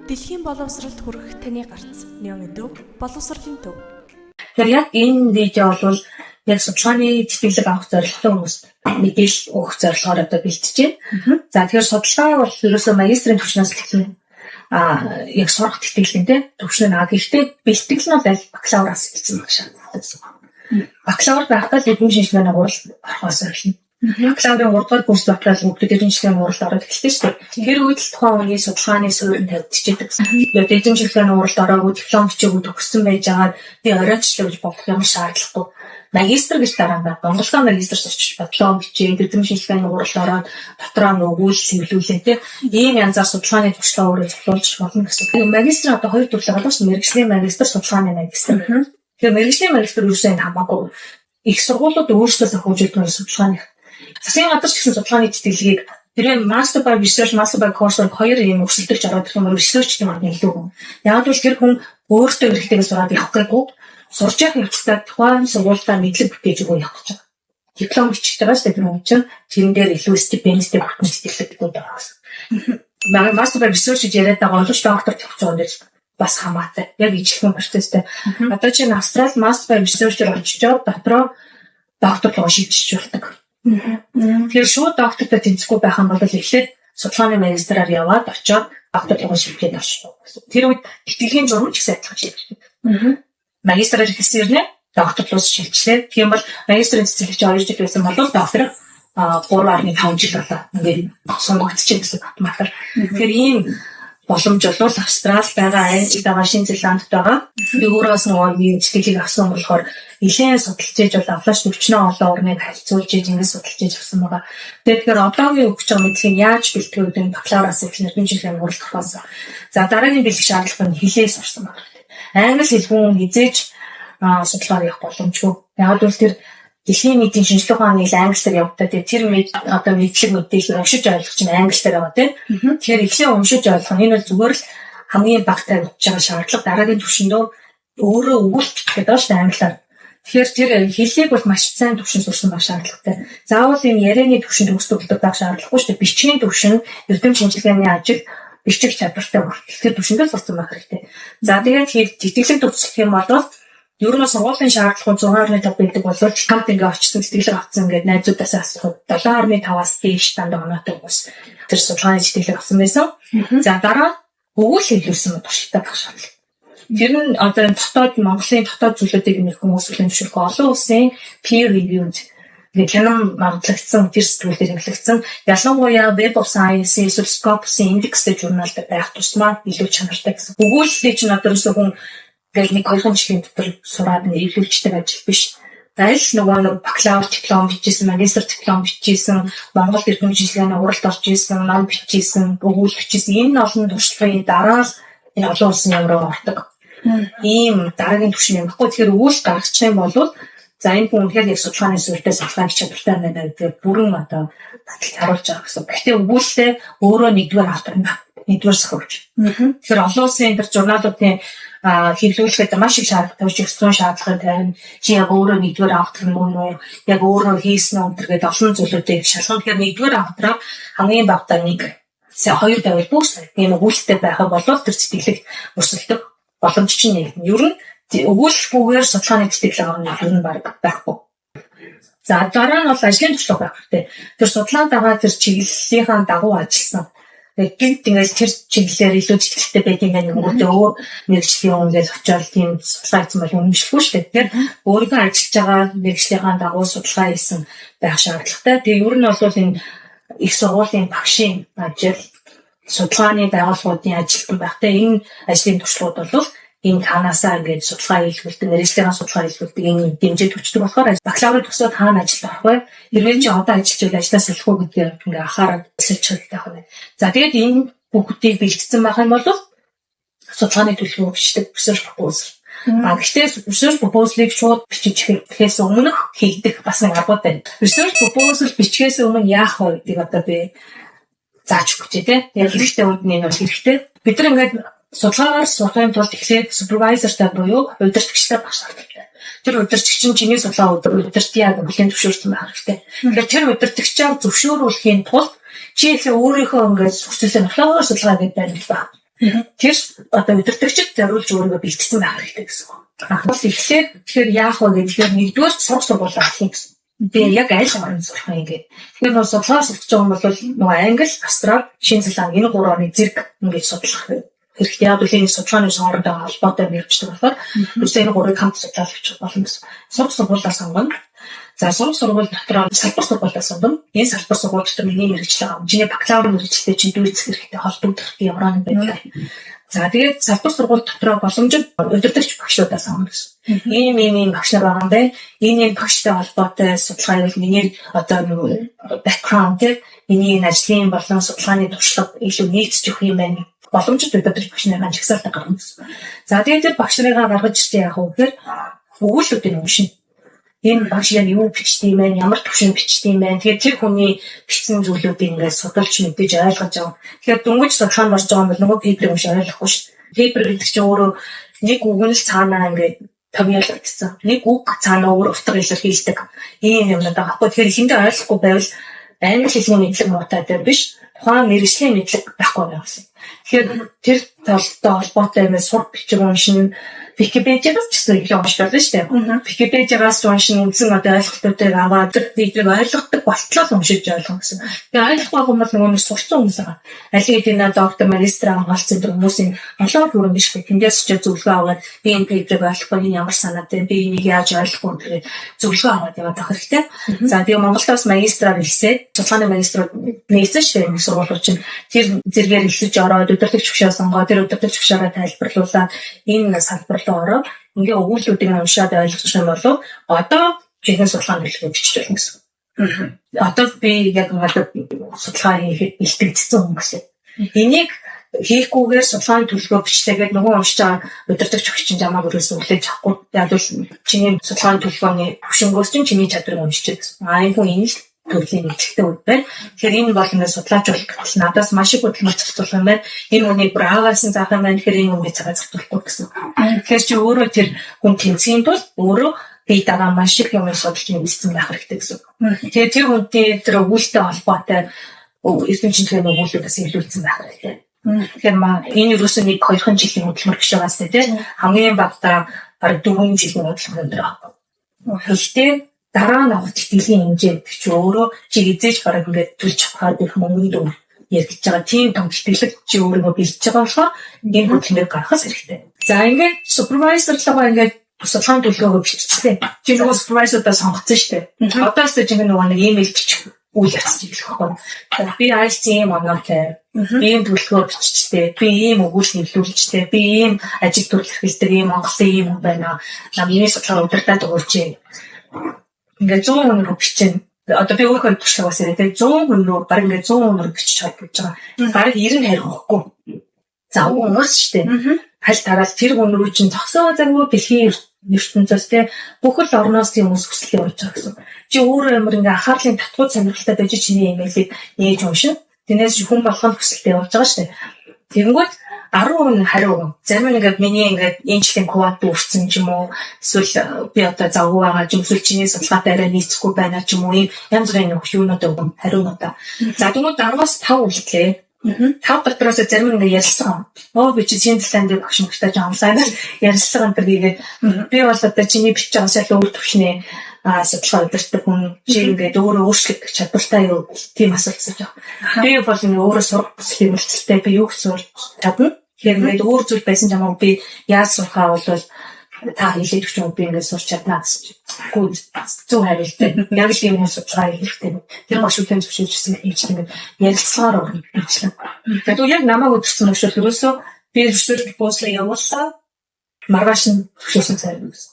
Дэлхийн боловсролд хүрэх таны гарц нён өдөв боловсролын төв. Тэгэхээр яг энэ видео бол яг судалгааны тэтгэлэг авах зорилготой хүмүүст мэдээлэл өгөх зорилгоор одоо бэлтжээ. За тэгэхээр судалгаа бол ерөөсөө магистрийн түвшнээс эхэлнэ. Яг сурах тэтгэлэгтэй түвшин гэхдээ бэлтгэл нь бол бакалавраас эхэлсэн баг шаардлагатай. Бакалавр байхдаа эдийн шинжилгээний гурал орохоос эхэлнэ. Бакалаврын 3 дугаар курс батлал эдийн шинжилгээний гуралд ороод эхэлсэн шүү дээ. Тэр үед л тухайн үеийн судалгааны суурь тавьчихдаг. Эдийн шинжилгээний гуралд ороогүй диплом бичээгүй төгссөн байж байгаа би оройчлоо гэж бодох юм шаардлагагүй. Магистр гэж дараа нь Монголын магистрс очиж диплом бичээ, эдийн шинжилгээний гуралд ороод дотроо нөгөөл сэвлүүлээ тийм ийм янзаар судалгааны туршлага өөрөө зөвлөж болно гэсэн. Магистр одоо хоёр төрлөө болооч мэргэжлийн магистр, судалгааны магистр. Тэгэхээр мэргэжлийн магистр юусэн хамаагүй их сургуулиуд өөрсдөө хөгжүүлдэг судалгааны засгийн газар ч гэсэн судалгааны тэтгэлгийг тэр master by research, master by course хоёр юм өрсөлдөлж ороод ирэх юм research гэдэг нь илүү. Яг л тэр хүн өөртөө хэрэгтэй сураад явах гээгүй сурч явах хэвчээ тухайн сургуультаа мэдлэг бүтээж өгөө явах гэж байгаа. Диплом бичих байгаа шүү дээ тэр хүн чинь тэрэн дээр илүү стипендтэй багтсан сэтгэлтэй байгаа гэсэн. Master by research гэж яриад байгаа боловч доктор тавьж байгаа юм бас хамаатай. Яг ижилхэн процесстэй. Одоо чинь Австрали master by research-ээр очиж дотроо докторлоо шийдчих болдог. Тэгэхээр шууд доктортой тэнцэхгүй байх юм бол эхлээд судалгааны магистраар яваад очиод докторлогоо шийдээд авчих. Тэр үед тэтгэлгийн журам ч ихсэн адилхан шийддэг. Магистраар ихсэн юм докторлоос шилжлээ. Тийм бол магистрийн цэцэрлэгч 2 жил байсан бол доктор 3.5 жил болоо ингээд сонгогдчихэв гэсэн математикаар. Тэгэхээр ийм боломж бол Австрал байгаа, Англи байгаа, Шинэ Зеландд байгаа. Би өөрөөс нөгөө ийм тэтгэлийг авсан болохоор нэлээд судалж ээж бол авлаач төвчнөө олон орныг харьцуулж ээж ингэж судалж ээж авсан байгаа. Тэгэхээр одоогийн өгч байгаа мэдлэгийг яаж бэлтгэх вэ гэдэг бакалавраас эхлэн шинжилгээний гурал тохиолсон. За дараагийн бэлтгэх шаардлага нь хэлээс орсон байна. Англи хэлгүй хизээж судалгаар явах боломжгүй. Яг л тэр дэлхийн нийтийн шинжилгээ ухааны англиар явагдаад тэр одоо мэдлэг мэдээлэл уншиж ойлгох чинь англиар байгаа тийм. Тэгэхээр эхлээ уншиж ойлгох энэ бол зүгээр л хамгийн багтаа өгч байгаа шаардлага. Дараагийн түвшиндөө өөрөө өгүүлбэх гэдэг байна шүү дээ англиар. Тэгэхээр тэр хэллийг бол маш сайн түвшин сурсан байх шаардлагатай. Заавал энэ ярианы түвшинд өсөлтөд байх шаардлагагүй шүү дээ. Бичгийн түвшин, эрдэм шинжилгээний ажил, бичих чадвартай хүртэл түвшиндээ сурсан байх хэрэгтэй. За тэгээд тэтгэлэг төгсөх юм бол ер нь сургуулийн шаардлагууд 6.5 байдаг бол хамт ингээ очсон сэтгэлэг авсан ингээд найзуудаасаа асуух 7.5-аас дээш дандаа оноотой хүмүүс тэр судалгааны сэтгэлэг авсан байсан. За дараа өгүүл хэлүүлсэн туршилттай байх шаардлага. Тэр нь одоо дотоод Монголын дотоод зүйлүүдийг нэх хүмүүс төлөвшөх олон улсын peer reviewed гэнэт магадлагдсан тэр сэтгэлээр хэрэглэгдсэн ялангуяа Web of Science, Scopus индекстэй журналд байх тусмаа илүү чанартай гэсэн. Өгүүлэлтийг чинь одоо ерөөсөө хүн гэл нэг 2 жилийн дотор сураад нэвлүүлждэг ажил биш. Аль нөгөө бакалавр диплом бичсэн, магистр диплом бичсэн, Монгол эрдэм шинжилгээний гуралд орж исэн, ном бичсэн, өгүүл бичсэн энэ олон туршлагын дараа л энэ олон улсын ямруу ордог. Ийм дараагийн түвшин юм баггүй. Тэгэхээр өгүүл гаргачих юм бол за энэ хүн үнэхээр яг судалгааны суурьтай судалгааны чадвартай байна гэдэг бүрэн одоо баталж харуулж байгаа гэсэн. Гэхдээ өгүүлэлээ өөрөө нэгдүгээр автор юм байна. Нэгдүгээр сахивч. Тэгэхээр олон улсын энэ журналуудын хэвлүүлэхэд маш их шаардлага тавьж өгсөн шаардлагыг тавина. Чи яг өөрөө нэгдүгээр автор нь үү? Яг өөрөө хийсэн нь гэдэг олон зүйлүүдийг шалгах. Тэгэхээр нэгдүгээр автораа хамгийн багтаа 1 2 тавил бүс тийм өгүүлэлттэй байхад бол тэр сэтгэлэг өрсөлдөх боломж чинь нэг. Ер нь өгүүлэлгүйгээр судалгааны сэтгэлэг авах нь баг байхгүй. За дараа нь бол ажлын туршлага байх хэрэгтэй. Тэр судалгаанд байгаа тэр чиглэлийнхаа дагуу ажилласан. Тэгээд ингээд тэр чиглэлээр илүү зэтгэлтэй байдаг юм байна. Өөр мэргэжлийн үнгээд очиод тийм судалгаа хийсэн бол үнэмшгүй шүү дээ. Тэгэхээр өөрийнхөө ажиллаж байгаа мэргэжлийнхаа дагуу судалгаа хийсэн байх шаардлагатай. Тэгээд ер нь бол энэ их сургуулийн багшийн ажил, судалгааны байгууллагуудын ажилтан байхтай энэ ажлын туршлагууд бол энэ танаасаа ингээд судалгаа хийлгүүлдэг, мэргэжлийн судалгаа хийлгүүлдэг энэ дэмжиж өчтдөг болохоор бакалаврын төгсөөд хаана ажилд орох вэ? Хэрвээ чи одоо ажиллаж байвал ажлаас салах уу гэдгээр ингээд анхаарал сэлчилтэй байх байна. За тэгээд энэ бүгдийг бэлтгэсэн байх юм бол судалгааны төлөвлөгөө бичдэг research proposal. Гэхдээ research proposal-ыг шууд биччихээс өмнө хийгдэх бас нэг аргууд байна. Research proposal бичгээс өмнө яах вэ гэдэг одоо би зааж өгч дээ. Яг хэрэгтэй үед нь бол хэрэгтэй. Бид нар ингээд судалгаагаар сурахын тулд эхлээд супервайзертай буюу удирдагчтай байх шаардлагатай. Тэр удирдагч нь чиний судалгаа удирдагчдын яг бүлийн зөвшөөрсөн байх хэрэгтэй. Тэгэхээр тэр удирдагчаар зөвшөөрүүлэхийн тулд чи их өөрийнхөө ингээд сурчсан нөхлөөр судалгаа гэдэг байна л ба. Тэр одоо өдөртөгчд зориулж өөрийгөө бэлтгэсэн байх хэрэгтэй гэсэн. Бас ихлээр тэгэхээр яах вэ гэхээр нэгдүгээр сурах сургууль авах юм гэсэн. Тэгээ яг аль орнд сурах юм ингээд. Тэгэхээр нөө судлаа сурч байгаа юм бол нөгөө англи, австрал, шинэ зеланд энэ гурван орны зэрэг ингээд судлах хэрэгтэй. Яг үл энэ судалгааны хоорондоо холбоотой мэрэгчдэг болохоор үсээ энэ гурыг хамт судлаад авчих болно гэсэн. Сурах сургуулиас сонгоно. За сурах сургууль дотор салбар сургуулиас сонгоно. Энэ салбар сургууль дотор миний мэрэгчлээ авах. Чиний бакалавр мэрэгчлээ чинь дүүцэх хэрэгтэй, холбогдох ямар нэг байдлаар. За тэгээд салбар сургууль дотор боломжит удирдагч багшуудаас сонгоно гэсэн. Ийм багш нар байгаа юм байна. Энэ багштай холбоотой судалгаа явуул миний одоо нэг background тийм миний ажлын болон судалгааны туршлага илүү нийцж өгөх юм байна. Боломжит удирдагч багш нарыг жагсаалтаа гаргана гэсэн. За тэгээд тэр багш нарыгаа гаргаж ирсэн яах вэ гэхээр өгүүлбэрийн уншин. Энэ багш яг юу бичдэг юм бэ? Ямар төвшин бичдэг юм бэ? Тэгээд тэр хүний бичсэн зүйлүүдийг ингээд судалж мэдээж ойлгож авах. Тэгэхээр дөнгөж судалгаа болж байгаа юм бол нөгөө пейпер уншиж ойлгохгүй шүү дээ. Пейпер гэдэг чинь өөрөө нэг үг нь л цаанаа ингээд томьёологдсон. Нэг үг цаанаа өөр утга илэрхийлдэг. Ийм юмнууд байгаа. Тэгэхээр эхэндээ ойлгохгүй байвал англи хэлний мэдлэг муутай дээр биш. Тухайн мэргэжлийн мэдлэг байхгүй байсан. Тэгэхээр тэр талтай холбоотой юм сурах бичиг уншин Википедиагаас ч гэсэн их уншдаг шүү дээ. Википедиагаас уншин үндсэн одоо ойлголтуудыг аваад бидрийг ойлгодог болтлоо уншиж ойлгох гэсэн. Тэгээ ойлгохгүй хүмүүс нөгөө сурсан хүмүүс байгаа. Аль хэдийн доктор, магистр авгалцсан хүмүүсийн олон бүрэн биш гэх тэндээс ч зөвлөгөө аваад би энэ пейперийг ойлгохгүй энэ ямар санаатай би энийг яаж ойлгохгүй гэдэг зөвлөгөө аваад яваад байх хэрэгтэй. За тэгээ Монголоос магистраар хэлсээд судалгааны магиструуд нээсэн шүү дээ. Сургуулиуд чинь тэр зэргээр хэлсэж ороод удирдлагч хөшөө сонгоо тэр удирдлагч хөшөөрөө тайлбарлуулаад энэ салбар ороо ингээ өгүүлбэрүүдийг уншаад ойлгох юм болов одоо жинхэнэ судалгааны хэлбэрийг бичиж байна гэсэн. Одоо би яг судалгаа хийхэд бэлтгэгдсэн хүн гэсэн. Энийг хийхгүйгээр судалгааны төлөвлөгөө бичлээгээд нөгөө уншиж байгаа удирдагч өгч чинь жамаа бүрээс үлээж авахгүй яг л чиний судалгааны төлөвлөгөөний хөшөнгөөс чинь чиний чадрыг уншиж гэсэн. Энэ хүн энэ л төрлийн мэдлэгтэй үйл байна. Тэгэхээр энэ бол ингээд судлаач болох надаас маш их хөдөлмөр зарцуулах юм байна. Энэ хүний браваас нь заах юм байна. Тэгэхээр энэ хүний цагаа зарцуулахгүй гэсэн. Тэгэхээр чи өөрөө тэр хүн тэнцгийн тул өөрөө бие дагаа маш их юм судалж мэдсэн байх хэрэгтэй гэсэн. Тэгэхээр тэр хүнтэй тэр өгүүлэлттэй холбоотой эрдэмтдийн өгүүлбэрээс илүүлсэн байх хэрэгтэй. Тэгэхээр энэ юусэн нэг 2 жилийн хөдөлмөр гэж байгаас тийм хамгийн багтаа бараг 4 жилийн хөдөлмөр байгаа. Гэхдээ дараа нь авах тэтгэлийн хэмжээ гэж өөрөө чи эзэж бараг ингээд төлж авахад их мөнгөнд яригдж байгаа тийм том тэтгэлэг чи өөрөө бэлдэж байгаа болохоор энэ хөдөлмөрийг гаргахаас хэрэгтэй. За ингээд супервайзерлогоо ингээд судалгааны төлөвлөгөөгөө биччихлээ. Чи нөгөө супервайзерудаа сонгоцсон шүү дээ. Одоос ч ингээд нөгөө нэг имэйл бичих үйл явц хийх байхгүй. Би IELTS ийм оноотой. Би ийм төлөвлөгөө биччихлээ. Би ийм өгүүлбэр нэвлүүлжтэй. Би ийм ажил төрөл эрхэлдэг ийм Монголын ийм хүн байна. Миний судалгаа удирдаад өгөөч. Ингээд 100 хүн бичсэн. Одоо би өөрөөр туршлага бас яриа. Тэгээ 100 хүн рүү баг ингээд 100 хүн бичиж чадж байгаа. Бараг 90 хариухгүй. За уус штэ. Аль тараал тэр хүн рүү чинь зогсоо загвар дэлхийн ертөнцөөс те бүхэл орноос тийм хүмүүс хүсэл явуулж байгаа гэсэн. Чи өөрөө ямар ингээ анхаарлын татгууд сонирхолтой байж чиний имэйлийг нээж уншин. Тэрнээс хүн болгоно хүсэлтэй явуулж байгаа штэ. Тэгэнгүүт 10% хариу. Зарим нэг миний ингээд энэ жилийн квот өрцөн ч юм уу эсвэл би одоо завгүй байгаа ч юм эсвэл чиний судалгаатай арай нийцэхгүй байна ч юм уу янз бүрийн хөшүүнүүд өгөн хариунуудаа. За тэгвэл 10-аас 5 үлдлээ. 5 дотроос зарим нэг ярилцсан. Би чи шинэ зэлэнд багш мөхтэй онлайн ярилцсан энэ тэгээд би бол одоо чиний бичиж байгаа шал өөр төвшний судалгаа удирдах хүн чи ингээд өөрөө өөрчлөх чадвартай юу тийм асуулт асууж байгаа. Би бол өөрөө сурах бүсгийн үйлчлэлтэй би юу сурч чадна. Тэгэхээр ингээд өөр зүйл байсан ч юм уу би яаж сурахаа бол та хэлээд өгч юм би ингээд сурч чадна гэсэн. Гүн зөв хариултаа. Яг л юм судалгаа хийхдээ. Тэр маш их зөвшөөрсөн хийж ингээд ярилцлагаар орно гэсэн. Тэгээд яг намайг өдөрсөн өгшөл ерөөсөө би research proposal явууллаа. Маргааш нь зөвшөөрсөн цай гэсэн.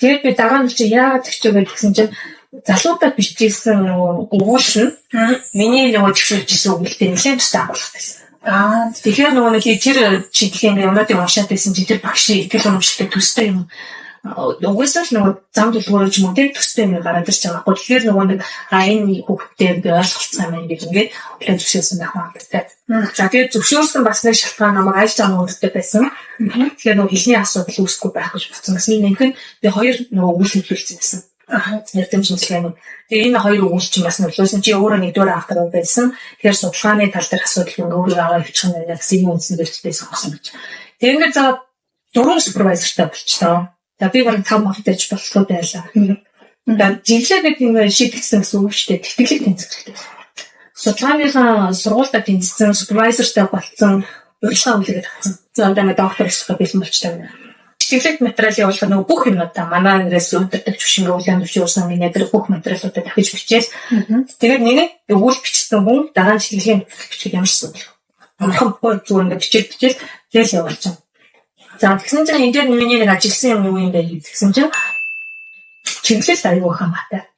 Тэгээд би дараа нь чи яагаад тэгч вэ гэсэн чинь залуудад бичижсэн өгүүлсэн миний нөгөө зөвшөөржсэн өгүүлэлтэд нэлээд тустай агуулгах байсан. Тэгэхээр нөгөө нэг тэр чиглэлийн юмнуудыг уншаад байсан чи тэр багшийн ихтгэл үнэмшилтэй төстэй юм. Угсаал нөгөө зам төлөвлөгөөр ч юм уу тэр төстэй юм гараад ирж байгаа байхгүй. Тэгэхээр нөгөө нэг энэ хүүхдтэй би ойлголцсон юм гэж ингээд тэгээд зөвшөөрсөн байх хэрэгтэй. За тэгээд зөвшөөрсөн бас нэг шалтгаан намайг аль зам өөртөө байсан. Тэгэхээр нөгөө хэлний асуудал үүсэхгүй байх гэж бодсон. Бас нэг нь би 2 нөгөө өгүүлэлт хийсэн байсан. эрдэмтэн. Тэгээ энэ хоёр үгс чинь бас нөлөөсөн чи өөрөө нэгдүгээр автор байсан. Тэгэхээр судалгааны тал дээр асуудал ингээ өөрөө аваад бичих нь гэсэн юм үндсэн дэрчтэй сонгосон гэж. Тэгээ ингээд за 4 супервайзертай болчихлоо. За би бараг 5 хавтаж боллоо байлаа. Жилээ гэдэг юм шийдэгсэн гэсэн үг шүү дээ. Тэтгэлэг тэнцвэртэй. Судалгааныхаа сургуультай тэнцсэн супервайзертай болцсон урилга үлдээд авсан. За одоо доктор өсөх бэлэн болчихлоо. Тэтгэлэг материал явуулах нөгөө бүх юмудаа манай нэрээс өдөртөг чүшингээ улаан төвшөрсөн миний дээр бүх материалуудаа дахиж бичээл. Тэгээд нэг өгүүл бичсэн хүн дараа нь тэтгэлгийн бичиг ямарсан. Амархан бүх зүгээр ингээд бичээл тэгэл явуулчихсан. За тэгсэн чинь энэ дээр миний нэг ажилласан юм юу юм бэ гэсэн чинь чиглэл аюул хамаатай.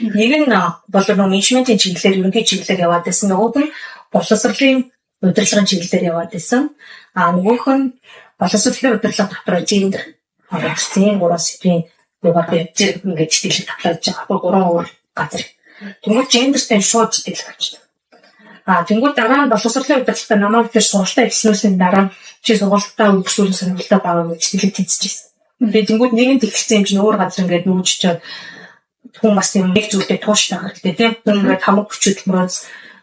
Нэг нь болов менежментийн чиглэлээр ерөнхий чиглэлээр яваад байсан. Нөгөөх нь боловсролын удирдлагын чиглэлээр яваад байсан. Нөгөөх нь боловсролын удирдлага дотроо гендер харагдсан 3 сэдвийн юугаар зэрэг ингээд чиглэл татлаж байгаа 3 газар. Тэгвэл гендертэй шууд чиглэл авчихсан. Тэнгүүд дараа нь боловсролын удирдлагатай намайг тэр сургалтаа эхлүүлсний дараа чи сургалтаа өгсөөрн сонирхолтой байгаа гэж чиглэл тэнцэжсэн. Тэгээд тэнгүүд нэгэн тэлхсэн юм чинь өөр газар ингээд нүүжчихэд хүн бас юм нэг зүйлтэй тууштай хэрэгтэй тийм. Ингээд хамаг хүчтэй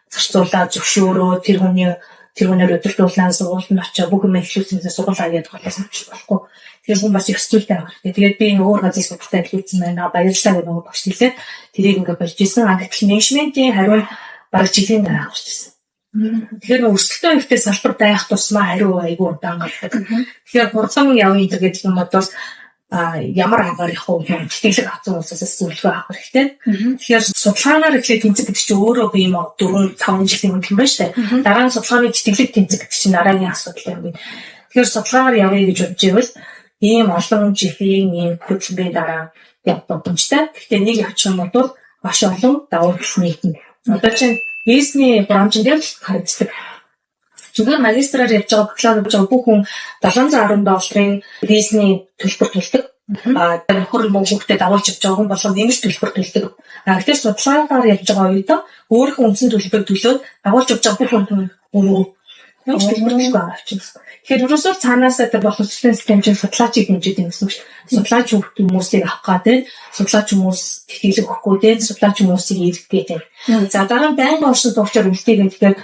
зарцуулаад зөвшөөрөө тэр хүнээр өдөртүүлэн сургуульд очиж бүх юм эхлүүлснээс сургууль аяад голоос нь болохгүй. Тэгэхээр хүн бас ёс зүйлтэй байгаа хэрэгтэй. Тэгээд би өөр газар сургалтаа эхлүүлсэн байна. Баярлалаа гэх нэг багш хэлээ. Тэрийг ингээд болж исэн. Гэтэл менежментийн хариу бараг жилийн дараа гарч ирсэн. Тэгэхээр өрсөлдөөн ихтэй салбар байх тусмаа хариу айгүй удаан гардаг. Тэгэхээр хурдан явъя гэдэг юм бол ямар агаар их уу тэтгэлэг авсан улсаас зөвлөгөө авах хэрэгтэй. Тэгэхээр судалгаагаар эхлээд тэнцэг гэдэг чинь өөрөө би юм 4-5 жилийн өмнө юм байна шүү дээ. Дараа нь судалгааны тэтгэлэг тэнцэг гэдэг чинь дараагийн асуудал юм байна. Тэгэхээр судалгаагаар явъя гэж бодож байвал ийм олон жилийн ийм хөдөлгөөний дараа явах боломжтой. Гэхдээ нэг явчих юм бол маш олон давуу тал нийтнэ. Одоо чинь бизнесний бранчн дээр харагддаг. Зүгээр магистраар явж байгаа бакалавр явж байгаа бүх хүн $710 бизнесний төлбөр төлдөг. Тэр хүүхдэд дагуулж явж байгаа хүн болгон нэмэлт төлбөр төлдөг. Гэтэл судалгаагаар явж байгаа үед өөрийнхөө үндсэн төлбөр төлөөд дагуулж явж байгаа бүх хүн өөрөө төлбөрлөж байгаа авчихсан. Тэгэхээр ерөөсөө цаанаас тэр боловсролын систем чинь судлаачийг хэмжээд юм гэсэн үг. Судлаач хүмүүсийг авах гэдэг, судлаач хүмүүс тэтгэлэг өгөхгүй дээ, судлаач хүмүүсийг иргэдэг дээ. За дараа нь байнгын оршин суугчаар үлдээх гэхээр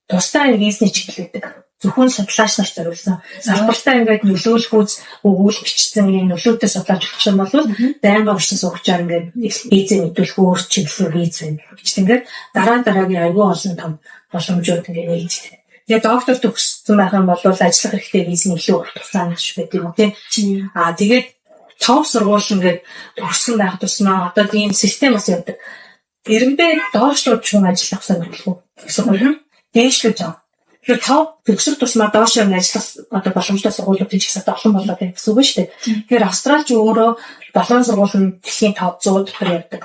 тусдаа бизнес чиглэлдэг. Зөвхөн судлаач нарт зориулсан. Салбартаа ингээд нөлөөлөх үз өгүүл бичсэн юм нөлөөтэй судлаач өгч юм бол байнгын оршин суугчаар ингээд визээ мэдүүлэх өөр чиглэл виз байна. Гэвч ингээд дараагийн аюул олон том боломжууд ингээд нээлттэй. Тэгээд доктор төгссөн байх юм бол ажиллах хэрэгтэй визний илүү урт хугацааны байх юм тийм. Тэгээд топ сургууль ингээд төгссөн байх тусмаа одоо тийм систем бас явдаг. Эрэндээ доошлууд ч хүн ажиллах сонирхолгүй гэсэн үг. Дээшлүүлж байгаа. Тэгэхээр топ төгсөх тусмаа доош явж ажиллах одоо боломжтой сургуулиудын ч гэсэн олон болоод байна гэсэн үг шүү дээ. Тэгэхээр Австралич өөрөө болон сургууль нь дэлхийн топ 100 дотор явдаг.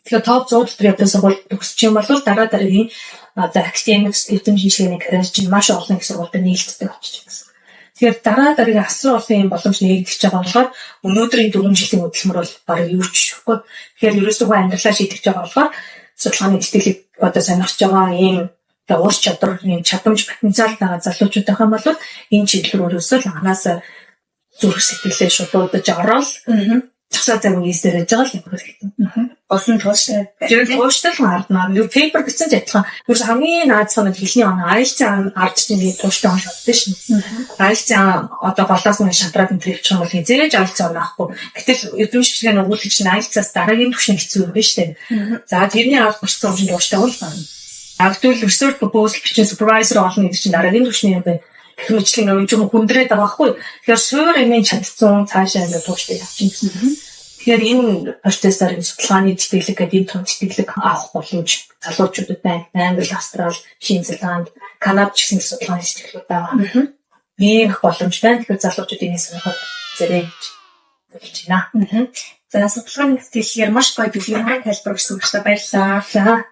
Тэгэхээр топ 100 дотор явдаг сургууль төгсчих юм бол дараагийн одоо академикс эзэмшлийн карьер чинь маш олон их сургуультай нийлцдэг очиж байгаа. Тэгэхээр дараагийн асар олон юм боломж нэгдэж байгаа болохоор өнөөдрийн 4 жилийн хөдөлмөр бол бараг юу ч шүүхгүй. Тэгэхээр ерөөсөө амьдралаа шийдэж байгаа болохоор судалгааны тэтгэлэг одоо сонирхож байгаа ийм ур чадвар юм чадамж потенциал байгаа залуучууд байх юм бол энэ чиглэл өөрөөсөө л анханаас зүрх сэтгэлээ шулуудаж ороод цогцоо цаг үеэсээр яж байгаа л юм хэрэгтэй. Олон тууштай. Тэр тууштай л харднаа. Юу пейпер гэсэн ч адилхан. Юу хамгийн наадсан нь хэлний оноо IELTS-ийн ардчны нэг тууштай оноо шатдаг шин. IELTS-ийн одоо голоос нь шатраад энэ төвч юм бол хизээж IELTS оноо авахгүй. Гэтэл эдэмшигчгийн өгүүлэгч нь IELTS-аас дараагийн түвшин хэцүү юм байна шүү дээ. За тэрний авах хүрсэн юм тууштай бол байна. Actually research proposal бичин supervisor олно гэдэг чинь дараагийн түвшний юм байна. Гэх мэтлэн нэг юм хүндрээд байгаа байхгүй. Тэгэхээр суур эмийн чадцсан цаашаа ингээд тууштай явчихсан гэсэн. Тэгэхээр энэ процессор судалгааны тэтгэлэг гэдэг энэ том тэтгэлэг авах боломж залуучуудад байна. Англи, Австрал, Шинэ Зеланд, Канада ч гэсэн судалгааны тэтгэлгүүд байгаа. Ийм их боломж байна. Тэгэхээр залуучууд энэ сонирхоод зэрэг болж байна. За судалгааны тэтгэлгээр маш гоё бүлгийн тайлбар өгсөн багтаа баярлалаа.